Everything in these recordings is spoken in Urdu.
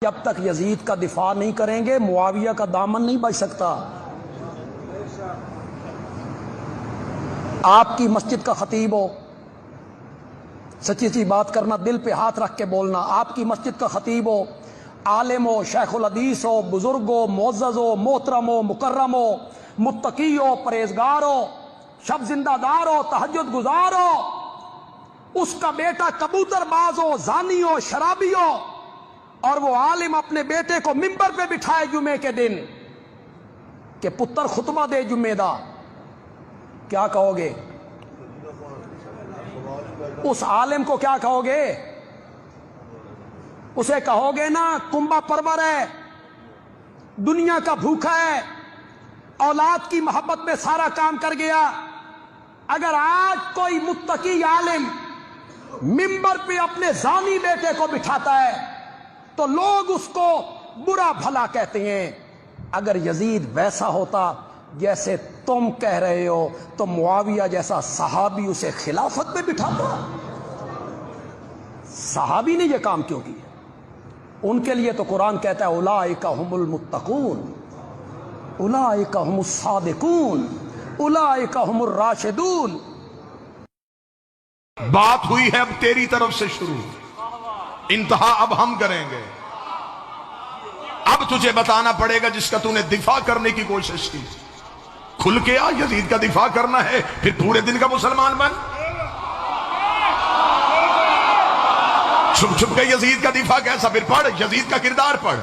جب تک یزید کا دفاع نہیں کریں گے معاویہ کا دامن نہیں بچ سکتا۔ آپ کی مسجد کا خطیب ہو، سچی بات کرنا، دل پہ ہاتھ رکھ کے بولنا، آپ کی مسجد کا خطیب ہو، عالم ہو، شیخ الحدیث ہو، بزرگ ہو، معزز ہو، محترم ہو، مکرم ہو، متقی ہو، پرہیزگار ہو، شب زندہ دار ہو، تہجد گزار ہو، اس کا بیٹا کبوتر باز ہو، زانی ہو، شرابی ہو، اور وہ عالم اپنے بیٹے کو ممبر پہ بٹھائے جمعے کے دن کہ پتر خطبہ دے جمعے دا، کیا کہو گے؟ اس عالم کو کیا کہو گے؟ اسے کہو گے نا کنبا پرور ہے، دنیا کا بھوکا ہے، اولاد کی محبت میں سارا کام کر گیا۔ اگر آج کوئی متقی عالم ممبر پہ اپنے زانی بیٹے کو بٹھاتا ہے تو لوگ اس کو برا بھلا کہتے ہیں۔ اگر یزید ویسا ہوتا جیسے تم کہہ رہے ہو تو معاویہ جیسا صحابی اسے خلافت میں بٹھاتا۔ صحابی نے یہ کام کیوں کیا؟ ان کے لیے تو قرآن کہتا ہے اولئک ھم المتقون، اولئک ھم الصادقون، اولئک ھم الراشدون۔ بات ہوئی ہے اب تیری طرف سے شروع، انتہا اب ہم کریں گے۔ اب تجھے بتانا پڑے گا جس کا تو نے دفاع کرنے کی کوشش کی، کھل کے آ، یزید کا دفاع کرنا ہے پھر پورے دن کا مسلمان بن۔ چھپ چھپ کے یزید کا دفاع کیسا؟ پھر پڑھ یزید کا کردار پڑھ۔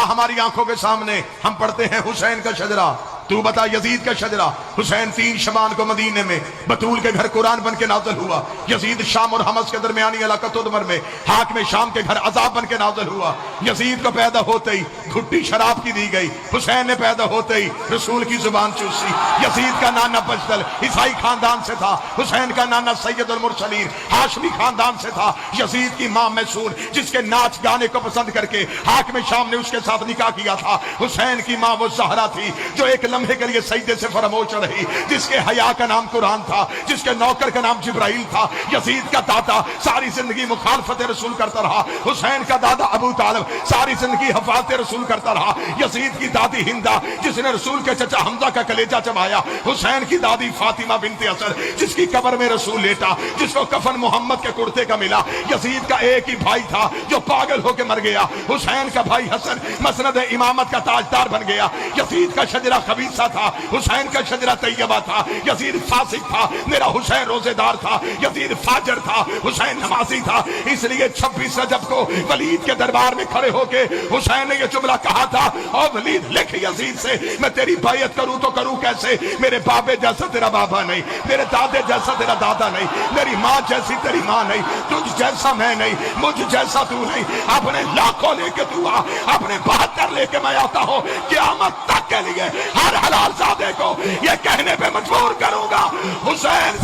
ہماری آنکھوں کے سامنے ہم پڑھتے ہیں حسین کا شجرہ، تو بتا یزید کا شجرہ۔ حسین 3 شبان کو مدینے میں بطول کے گھر قرآن بن کے نازل ہوا۔ یزید شام اور حمص کے درمیانی علاقہ تدمر میں حاکم شام کے گھر عذاب بن کے نازل ہوا۔ یزید کو پیدا ہوتے ہی گھٹی شراب کی دی گئی، حسین نے پیدا ہوتے ہی رسول کی زبان چوسی۔ یزید کا نانا بجدل عیسائی خاندان سے تھا، حسین کا نانا سید المرسلین ہاشمی خاندان سے تھا۔ یزید کی ماں میسون جس کے ناچ گانے کو پسند کر کے حاکم شام نے اس کے ساتھ نکاح کیا تھا۔ حسین کی ماں وہ زہرا تھی جو ایک لمحے کے لیے سجدے سے فراموش رہی، جس کے حیا کا نام قرآن تھا، جس کے نوکر کا نام جبرائیل تھا۔ یزید کا دادا ساری زندگی مخالفت رسول کرتا رہا، حسین کا دادا ابو طالب ساری زندگی حفاظت رسول کرتا رہا۔ یزید کی دادی ہندا جس نے رسول کے چچا حمزہ کا کلیجہ چبایا، حسین کی دادی فاطمہ بنت اسد جس کی قبر میں رسول لیٹا، جس کو کفن محمد کے کرتے کا ملا۔ یزید کا ایک ہی بھائی تھا جو پاگل ہو کے مر گیا، حسین کا بھائی حسن مسند امامت کا تاجدار بن گیا۔ یزید کا شجرہ خبیثہ تھا، حسین کا شجرہ طیبہ تھا۔ یزید فاسق تھا، میرا حسین روزے دار تھا۔ یزید فاجر تھا، حسین نمازی تھا۔ اس لیے 26 رجب کو ولید کے دربار میں کھڑے ہو کے حسین نے یہ جملہ کہا تھا، اور ولید لکھ یزید سے میں تیری بیعت کروں تو کروں کیسے؟ میرے بابے جیسا تیرا بابا نہیں، میرے دادے جیسا تیرا دادا نہیں، میری ماں جیسی تیری ماں نہیں، تجھ جیسا میں نہیں، مجھ جیسا تو نہیں۔ اپنے لاکھوں لے کے تو آ، اپنے 72 لے کے میں آتا ہوں، قیامت تک کے لیے ہر حلال زادے کو یہ کہنے پہ مجبور کروں گا، حسین